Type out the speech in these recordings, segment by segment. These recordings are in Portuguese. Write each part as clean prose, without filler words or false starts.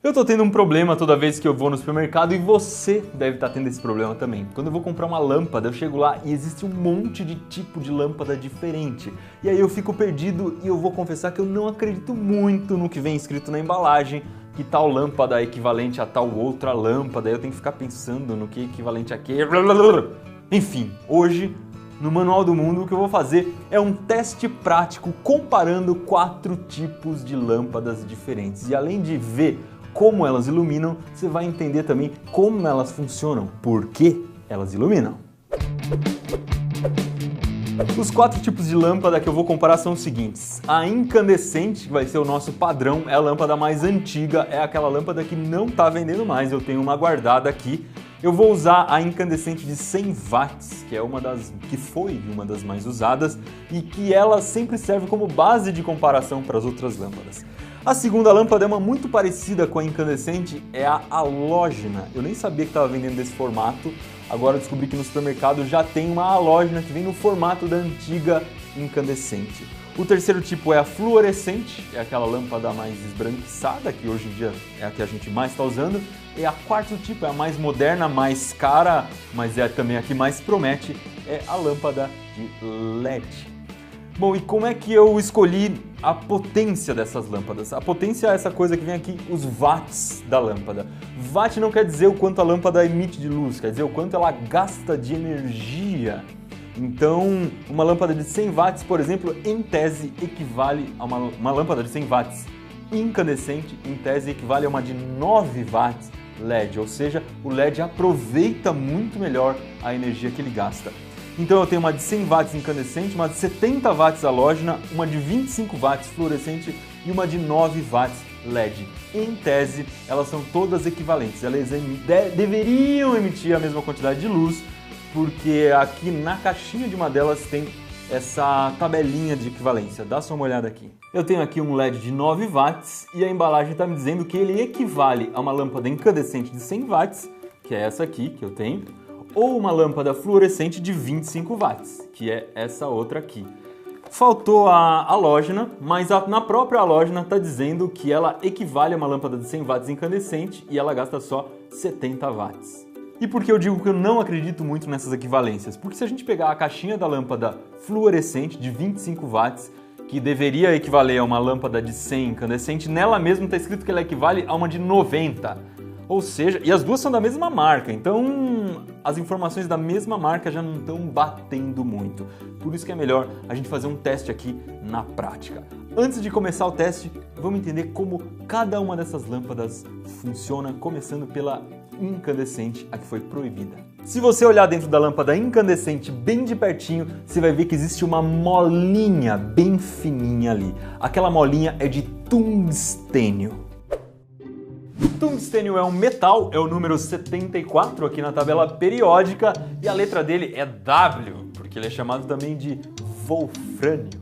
Eu tô tendo um problema toda vez que eu vou no supermercado e você deve estar tendo esse problema também. Quando eu vou comprar uma lâmpada, eu chego lá e existe um monte de tipo de lâmpada diferente. E aí eu fico perdido e eu vou confessar que eu não acredito muito no que vem escrito na embalagem, que tal lâmpada é equivalente a tal outra lâmpada, eu tenho que ficar pensando no que é equivalente a quê. Enfim, hoje, no Manual do Mundo, o que eu vou fazer é um teste prático comparando 4 tipos de lâmpadas diferentes. E além de ver como elas iluminam, você vai entender também como elas funcionam, por que elas iluminam. Os 4 tipos de lâmpada que eu vou comparar são os seguintes. A incandescente, que vai ser o nosso padrão, é a lâmpada mais antiga, é aquela lâmpada que não está vendendo mais, eu tenho uma guardada aqui. Eu vou usar a incandescente de 100 watts, que foi uma das mais usadas e que ela sempre serve como base de comparação para as outras lâmpadas. A segunda lâmpada é uma muito parecida com a incandescente, é a halógena. Eu nem sabia que estava vendendo desse formato, agora eu descobri que no supermercado já tem uma halógena que vem no formato da antiga incandescente. O terceiro tipo é a fluorescente, é aquela lâmpada mais esbranquiçada, que hoje em dia é a que a gente mais está usando. E a quarto tipo é a mais moderna, mais cara, mas é também a que mais promete, é a lâmpada de LED. Bom, e como é que eu escolhi a potência dessas lâmpadas? A potência é essa coisa que vem aqui, os watts da lâmpada. Watt não quer dizer o quanto a lâmpada emite de luz, quer dizer o quanto ela gasta de energia. Então, uma lâmpada de 100 watts, por exemplo, em tese equivale a uma lâmpada de 100 watts incandescente, em tese equivale a uma de 9 watts LED, ou seja, o LED aproveita muito melhor a energia que ele gasta. Então eu tenho uma de 100 watts incandescente, uma de 70 watts halógena, uma de 25 watts fluorescente e uma de 9 watts LED. Em tese, elas são todas equivalentes, elas deveriam emitir a mesma quantidade de luz, porque aqui na caixinha de uma delas tem essa tabelinha de equivalência. Dá só uma olhada aqui. Eu tenho aqui um LED de 9 watts e a embalagem está me dizendo que ele equivale a uma lâmpada incandescente de 100 watts, que é essa aqui que eu tenho, ou uma lâmpada fluorescente de 25 watts, que é essa outra aqui. Faltou a halógena, mas na própria halógena está dizendo que ela equivale a uma lâmpada de 100 watts incandescente e ela gasta só 70 watts. E por que eu digo que eu não acredito muito nessas equivalências? Porque se a gente pegar a caixinha da lâmpada fluorescente de 25 watts, que deveria equivaler a uma lâmpada de 100 incandescente, nela mesmo está escrito que ela equivale a uma de 90. Ou seja, e as duas são da mesma marca, então as informações da mesma marca já não estão batendo muito. Por isso que é melhor a gente fazer um teste aqui na prática. Antes de começar o teste, vamos entender como cada uma dessas lâmpadas funciona, começando pela incandescente, a que foi proibida. Se você olhar dentro da lâmpada incandescente bem de pertinho, você vai ver que existe uma molinha bem fininha ali. Aquela molinha é de tungstênio. Tungstênio é um metal, é o número 74 aqui na tabela periódica e a letra dele é W, porque ele é chamado também de wolfrânio.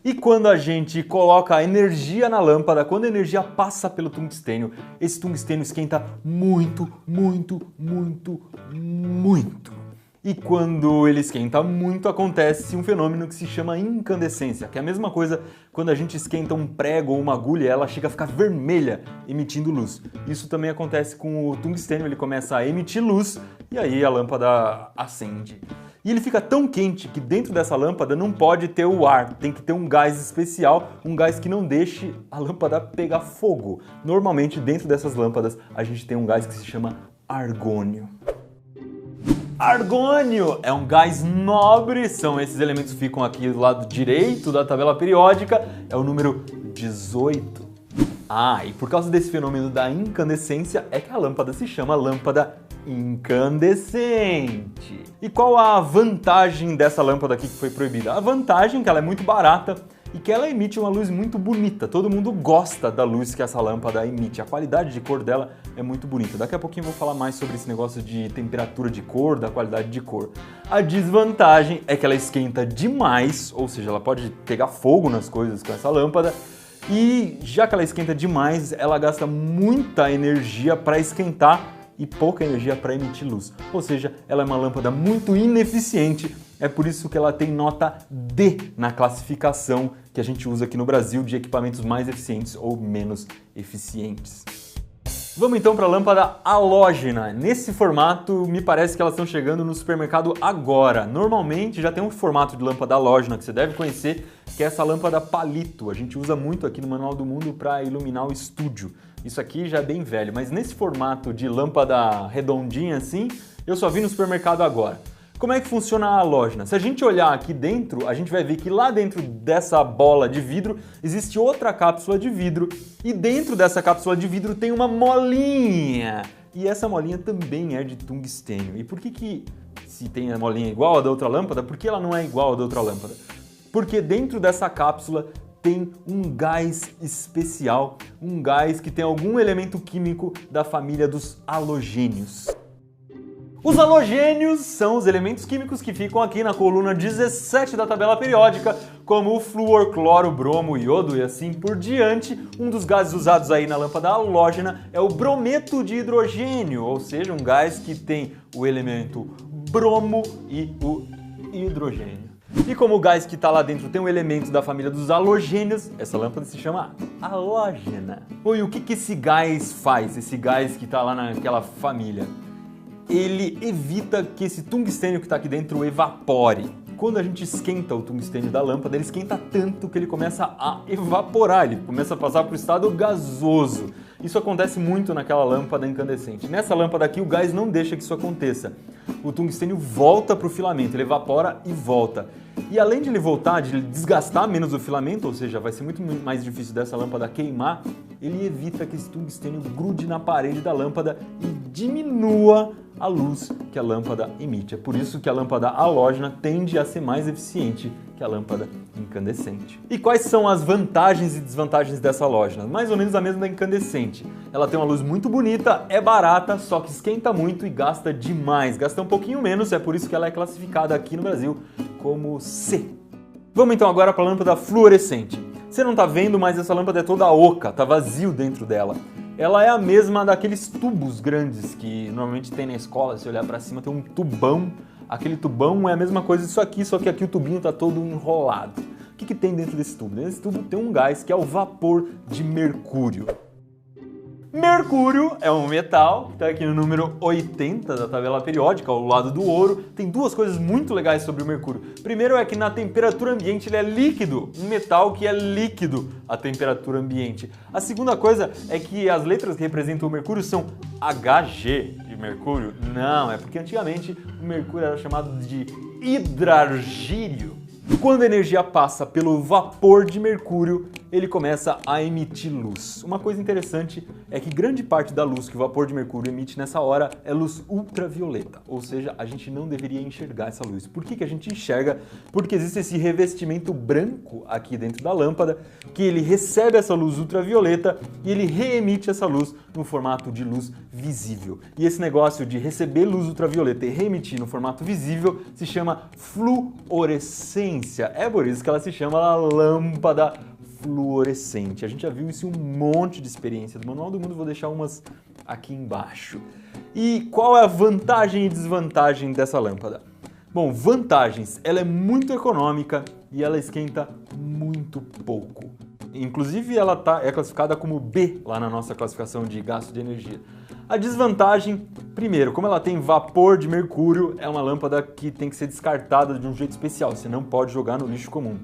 E quando a gente coloca a energia na lâmpada, quando a energia passa pelo tungstênio, esse tungstênio esquenta muito, muito, muito, muito. E quando ele esquenta muito, acontece um fenômeno que se chama incandescência, que é a mesma coisa quando a gente esquenta um prego ou uma agulha, ela chega a ficar vermelha, emitindo luz. Isso também acontece com o tungstênio, ele começa a emitir luz e aí a lâmpada acende. E ele fica tão quente que dentro dessa lâmpada não pode ter o ar, tem que ter um gás especial, um gás que não deixe a lâmpada pegar fogo. Normalmente dentro dessas lâmpadas a gente tem um gás que se chama argônio. Argônio é um gás nobre, são esses elementos que ficam aqui do lado direito da tabela periódica, é o número 18. E por causa desse fenômeno da incandescência é que a lâmpada se chama lâmpada incandescente. E qual a vantagem dessa lâmpada aqui que foi proibida? A vantagem é que ela é muito barata e que ela emite uma luz muito bonita. Todo mundo gosta da luz que essa lâmpada emite. A qualidade de cor dela é muito bonita. Daqui a pouquinho eu vou falar mais sobre esse negócio de temperatura de cor, da qualidade de cor. A desvantagem é que ela esquenta demais, ou seja, ela pode pegar fogo nas coisas com essa lâmpada. E já que ela esquenta demais, ela gasta muita energia para esquentar e pouca energia para emitir luz. Ou seja, ela é uma lâmpada muito ineficiente. É por isso que ela tem nota D na classificação que a gente usa aqui no Brasil de equipamentos mais eficientes ou menos eficientes. Vamos então para a lâmpada halógena. Nesse formato, me parece que elas estão chegando no supermercado agora. Normalmente já tem um formato de lâmpada halógena que você deve conhecer, que é essa lâmpada palito. A gente usa muito aqui no Manual do Mundo para iluminar o estúdio. Isso aqui já é bem velho, mas nesse formato de lâmpada redondinha assim, eu só vi no supermercado agora. Como é que funciona a halógena? Se a gente olhar aqui dentro, a gente vai ver que lá dentro dessa bola de vidro existe outra cápsula de vidro e dentro dessa cápsula de vidro tem uma molinha. E essa molinha também é de tungstênio. E por que se tem a molinha igual a da outra lâmpada, por que ela não é igual a da outra lâmpada? Porque dentro dessa cápsula tem um gás especial, um gás que tem algum elemento químico da família dos halogênios. Os halogênios são os elementos químicos que ficam aqui na coluna 17 da tabela periódica, como o flúor, cloro, bromo, iodo e assim por diante. Um dos gases usados aí na lâmpada halógena é o brometo de hidrogênio, ou seja, um gás que tem o elemento bromo e o hidrogênio. E como o gás que está lá dentro tem um elemento da família dos halogênios, essa lâmpada se chama halógena. E o que esse gás faz, esse gás que está lá naquela família? Ele evita que esse tungstênio que está aqui dentro evapore. Quando a gente esquenta o tungstênio da lâmpada, ele esquenta tanto que ele começa a evaporar, ele começa a passar para o estado gasoso. Isso acontece muito naquela lâmpada incandescente. Nessa lâmpada aqui, o gás não deixa que isso aconteça. O tungstênio volta para o filamento, ele evapora e volta. E além de ele voltar, de ele desgastar menos o filamento, ou seja, vai ser muito mais difícil dessa lâmpada queimar, ele evita que esse tungstênio grude na parede da lâmpada e diminua a luz que a lâmpada emite. É por isso que a lâmpada halógena tende a ser mais eficiente que a lâmpada incandescente. E quais são as vantagens e desvantagens dessa halógena? Mais ou menos a mesma da incandescente. Ela tem uma luz muito bonita, é barata, só que esquenta muito e gasta demais. Gasta um pouquinho menos, é por isso que ela é classificada aqui no Brasil como C. Vamos então agora para a lâmpada fluorescente. Você não está vendo, mas essa lâmpada é toda oca, está vazio dentro dela. Ela é a mesma daqueles tubos grandes que normalmente tem na escola, se olhar para cima tem um tubão. Aquele tubão é a mesma coisa disso aqui, só que aqui o tubinho está todo enrolado. O que tem dentro desse tubo? Nesse tubo tem um gás que é o vapor de mercúrio. Mercúrio é um metal, que está aqui no número 80 da tabela periódica, ao lado do ouro. Tem duas coisas muito legais sobre o mercúrio. Primeiro é que na temperatura ambiente ele é líquido, um metal que é líquido à temperatura ambiente. A segunda coisa é que as letras que representam o mercúrio são Hg de mercúrio. Não, é porque antigamente o mercúrio era chamado de hidrargírio. Quando a energia passa pelo vapor de mercúrio, ele começa a emitir luz. Uma coisa interessante é que grande parte da luz que o vapor de mercúrio emite nessa hora é luz ultravioleta, ou seja, a gente não deveria enxergar essa luz. Por que a gente enxerga? Porque existe esse revestimento branco aqui dentro da lâmpada, que ele recebe essa luz ultravioleta e ele reemite essa luz no formato de luz visível. E esse negócio de receber luz ultravioleta e reemitir no formato visível se chama fluorescência. É por isso que ela se chama lâmpada fluorescente. A gente já viu isso em um monte de experiência do Manual do Mundo, vou deixar umas aqui embaixo. E qual é a vantagem e desvantagem dessa lâmpada? Bom, vantagens, ela é muito econômica e ela esquenta muito pouco. Inclusive ela é classificada como B lá na nossa classificação de gasto de energia. A desvantagem, primeiro, como ela tem vapor de mercúrio, é uma lâmpada que tem que ser descartada de um jeito especial, você não pode jogar no lixo comum.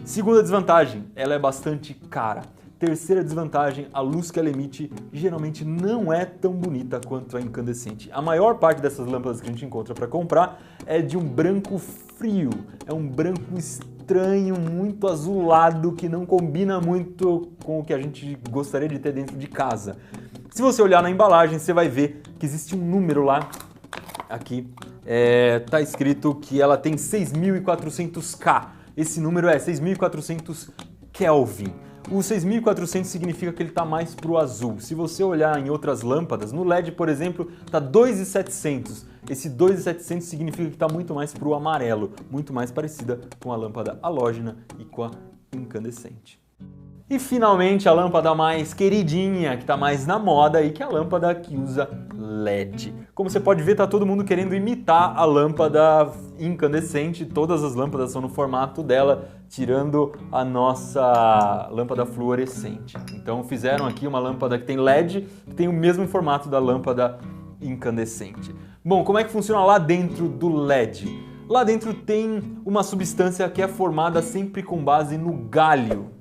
Segunda desvantagem, ela é bastante cara. Terceira desvantagem, a luz que ela emite geralmente não é tão bonita quanto a incandescente. A maior parte dessas lâmpadas que a gente encontra para comprar é de um branco frio, é um branco estranho, muito azulado, que não combina muito com o que a gente gostaria de ter dentro de casa. Se você olhar na embalagem, você vai ver que existe um número lá, aqui, tá escrito que ela tem 6.400K. Esse número é 6.400 Kelvin. O 6.400 significa que ele está mais para o azul. Se você olhar em outras lâmpadas, no LED, por exemplo, está 2.700. Esse 2.700 significa que está muito mais para o amarelo, muito mais parecida com a lâmpada halógena e com a incandescente. E finalmente a lâmpada mais queridinha, que está mais na moda e que é a lâmpada que usa LED. Como você pode ver, tá todo mundo querendo imitar a lâmpada incandescente, todas as lâmpadas são no formato dela, tirando a nossa lâmpada fluorescente. Então fizeram aqui uma lâmpada que tem LED, que tem o mesmo formato da lâmpada incandescente. Bom, como é que funciona lá dentro do LED? Lá dentro tem uma substância que é formada sempre com base no galho.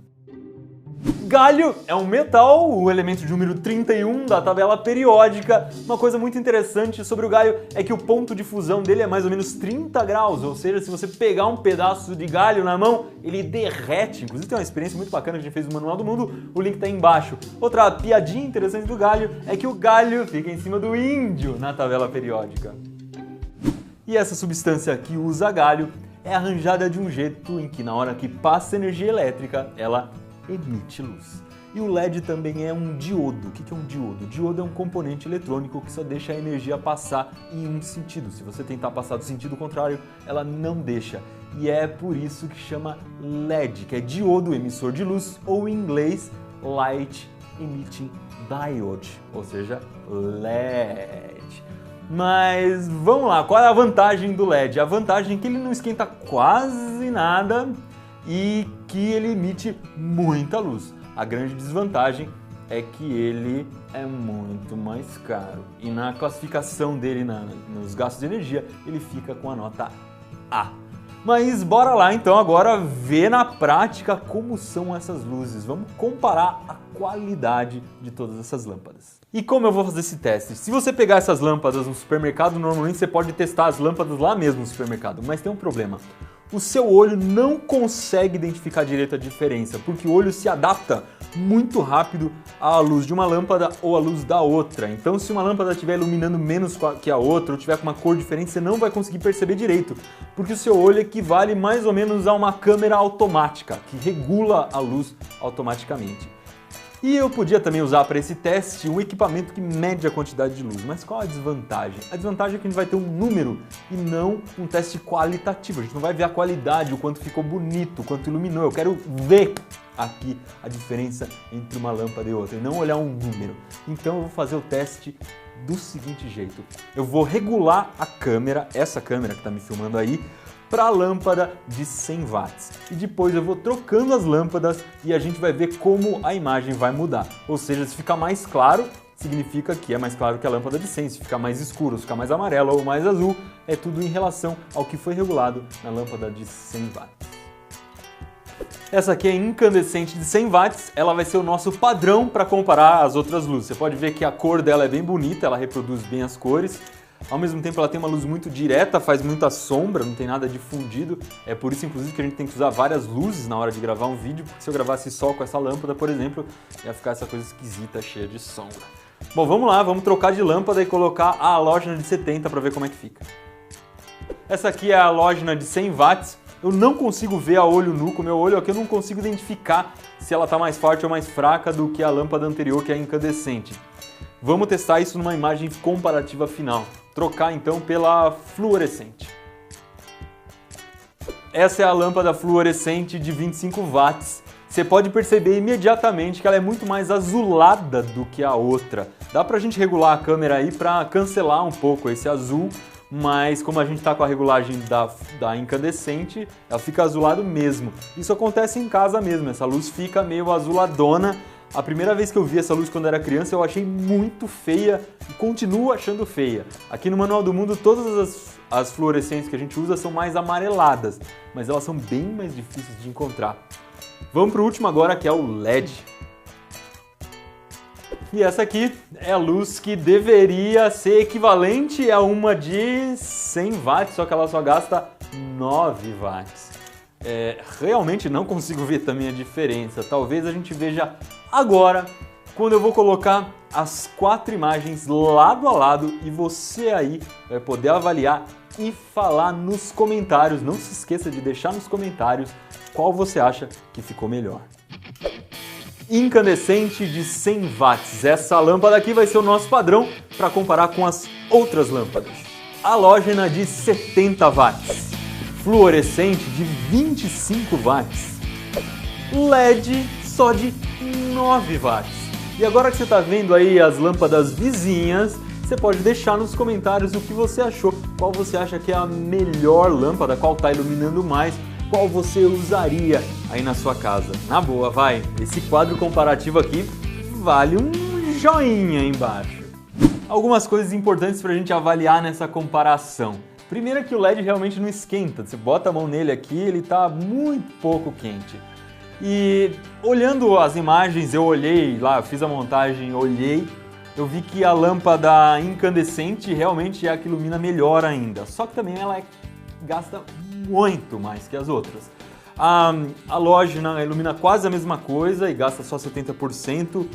Galho é um metal, o elemento de número 31 da tabela periódica. Uma coisa muito interessante sobre o galho é que o ponto de fusão dele é mais ou menos 30 graus, ou seja, se você pegar um pedaço de galho na mão, ele derrete. Inclusive tem uma experiência muito bacana que a gente fez no Manual do Mundo, o link tá aí embaixo. Outra piadinha interessante do galho é que o galho fica em cima do índio na tabela periódica. E essa substância que usa galho é arranjada de um jeito em que na hora que passa energia elétrica, ela emite luz. E o LED também é um diodo. O que é um diodo? O diodo é um componente eletrônico que só deixa a energia passar em um sentido. Se você tentar passar do sentido contrário, ela não deixa. E é por isso que chama LED, que é diodo emissor de luz, ou em inglês, Light Emitting Diode, ou seja, LED. Mas vamos lá, qual é a vantagem do LED? A vantagem é que ele não esquenta quase nada e que ele emite muita luz. A grande desvantagem é que ele é muito mais caro. E na classificação dele, nos gastos de energia, ele fica com a nota A. Mas bora lá então agora ver na prática como são essas luzes. Vamos comparar a qualidade de todas essas lâmpadas. E como eu vou fazer esse teste? Se você pegar essas lâmpadas no supermercado, normalmente você pode testar as lâmpadas lá mesmo no supermercado, mas tem um problema. O seu olho não consegue identificar direito a diferença, porque o olho se adapta muito rápido à luz de uma lâmpada ou à luz da outra. Então, se uma lâmpada estiver iluminando menos que a outra ou tiver com uma cor diferente, você não vai conseguir perceber direito, porque o seu olho equivale mais ou menos a uma câmera automática, que regula a luz automaticamente. E eu podia também usar para esse teste um equipamento que mede a quantidade de luz. Mas qual a desvantagem? A desvantagem é que a gente vai ter um número e não um teste qualitativo. A gente não vai ver a qualidade, o quanto ficou bonito, o quanto iluminou. Eu quero ver aqui a diferença entre uma lâmpada e outra e não olhar um número. Então eu vou fazer o teste do seguinte jeito. Eu vou regular a câmera, essa câmera que está me filmando aí, para a lâmpada de 100 watts. E depois eu vou trocando as lâmpadas e a gente vai ver como a imagem vai mudar. Ou seja, se ficar mais claro, significa que é mais claro que a lâmpada de 100. Se ficar mais escuro, se ficar mais amarelo ou mais azul, é tudo em relação ao que foi regulado na lâmpada de 100 watts. Essa aqui é incandescente de 100 watts, ela vai ser o nosso padrão para comparar as outras luzes. Você pode ver que a cor dela é bem bonita, ela reproduz bem as cores. Ao mesmo tempo ela tem uma luz muito direta, faz muita sombra, não tem nada de fundido. É por isso, inclusive, que a gente tem que usar várias luzes na hora de gravar um vídeo, porque se eu gravasse só com essa lâmpada, por exemplo, ia ficar essa coisa esquisita, cheia de sombra. Bom, vamos lá, vamos trocar de lâmpada e colocar a halógena de 70 para ver como é que fica. Essa aqui é a halógena de 100 watts. Eu não consigo ver a olho nu com o meu olho aqui, eu não consigo identificar se ela está mais forte ou mais fraca do que a lâmpada anterior, que é incandescente. Vamos testar isso numa imagem comparativa final. Trocar então pela fluorescente. Essa é a lâmpada fluorescente de 25 watts. Você pode perceber imediatamente que ela é muito mais azulada do que a outra. Dá pra gente regular a câmera aí para cancelar um pouco esse azul, mas como a gente está com a regulagem da incandescente, ela fica azulado mesmo. Isso acontece em casa mesmo, essa luz fica meio azuladona. A primeira vez que eu vi essa luz quando era criança eu achei muito feia e continuo achando feia. Aqui no Manual do Mundo todas as fluorescentes que a gente usa são mais amareladas, mas elas são bem mais difíceis de encontrar. Vamos para o último agora, que é o LED. E essa aqui é a luz que deveria ser equivalente a uma de 100 watts, só que ela só gasta 9 watts. Realmente não consigo ver também a diferença. Talvez a gente veja agora, quando eu vou colocar as 4 imagens lado a lado e você aí vai poder avaliar e falar nos comentários. Não se esqueça de deixar nos comentários qual você acha que ficou melhor. Incandescente de 100 watts. Essa lâmpada aqui vai ser o nosso padrão para comparar com as outras lâmpadas. Halógena de 70 watts. Fluorescente de 25 watts. LED só de 9 watts. E agora que você está vendo aí as lâmpadas vizinhas, você pode deixar nos comentários o que você achou, qual você acha que é a melhor lâmpada, qual está iluminando mais, qual você usaria aí na sua casa. Na boa, vai! Esse quadro comparativo aqui vale um joinha aí embaixo. Algumas coisas importantes para a gente avaliar nessa comparação. Primeiro é que o LED realmente não esquenta, você bota a mão nele aqui, ele está muito pouco quente. E olhando as imagens, eu olhei lá, fiz a montagem, olhei, eu vi que a lâmpada incandescente realmente é a que ilumina melhor ainda, só que também ela gasta muito mais que as outras. A halógena ilumina quase a mesma coisa e gasta só 70%.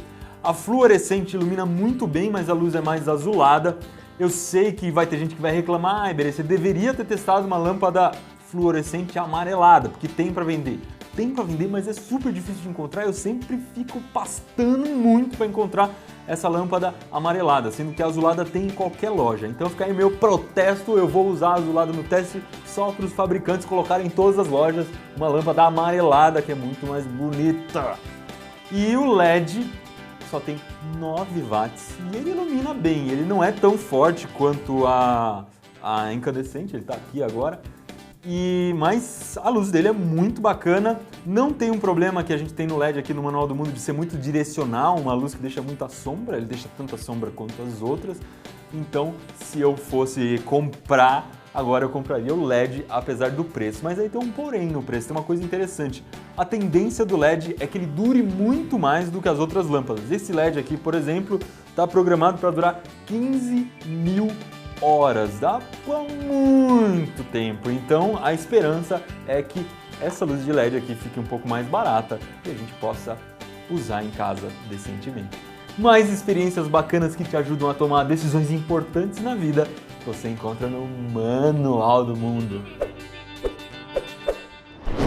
A fluorescente ilumina muito bem, mas a luz é mais azulada. Eu sei que vai ter gente que vai reclamar, Iberê, você deveria ter testado uma lâmpada fluorescente amarelada, porque tem para vender. Tem para vender, mas é super difícil de encontrar, eu sempre fico pastando muito para encontrar essa lâmpada amarelada, sendo que a azulada tem em qualquer loja. Então fica aí meu protesto, eu vou usar a azulada no teste só para os fabricantes colocarem em todas as lojas uma lâmpada amarelada, que é muito mais bonita. E o LED só tem 9 watts e ele ilumina bem, ele não é tão forte quanto a incandescente, ele está aqui agora, mas a luz dele é muito bacana, não tem um problema que a gente tem no LED aqui no Manual do Mundo de ser muito direcional, uma luz que deixa muita sombra, ele deixa tanta sombra quanto as outras, então se eu fosse comprar, agora eu compraria o LED apesar do preço, mas aí tem um porém no preço, tem uma coisa interessante. A tendência do LED é que ele dure muito mais do que as outras lâmpadas. Esse LED aqui, por exemplo, está programado para durar 15.000 horas, dá por muito tempo. Então a esperança é que essa luz de LED aqui fique um pouco mais barata e a gente possa usar em casa decentemente. Mais experiências bacanas que te ajudam a tomar decisões importantes na vida você encontra no Manual do Mundo.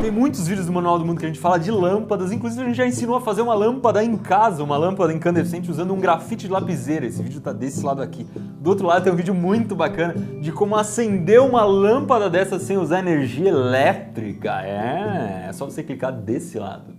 Tem muitos vídeos do Manual do Mundo que a gente fala de lâmpadas, inclusive a gente já ensinou a fazer uma lâmpada em casa, uma lâmpada incandescente usando um grafite de lapiseira. Esse vídeo tá desse lado aqui. Do outro lado tem um vídeo muito bacana de como acender uma lâmpada dessa sem usar energia elétrica. É só você clicar desse lado.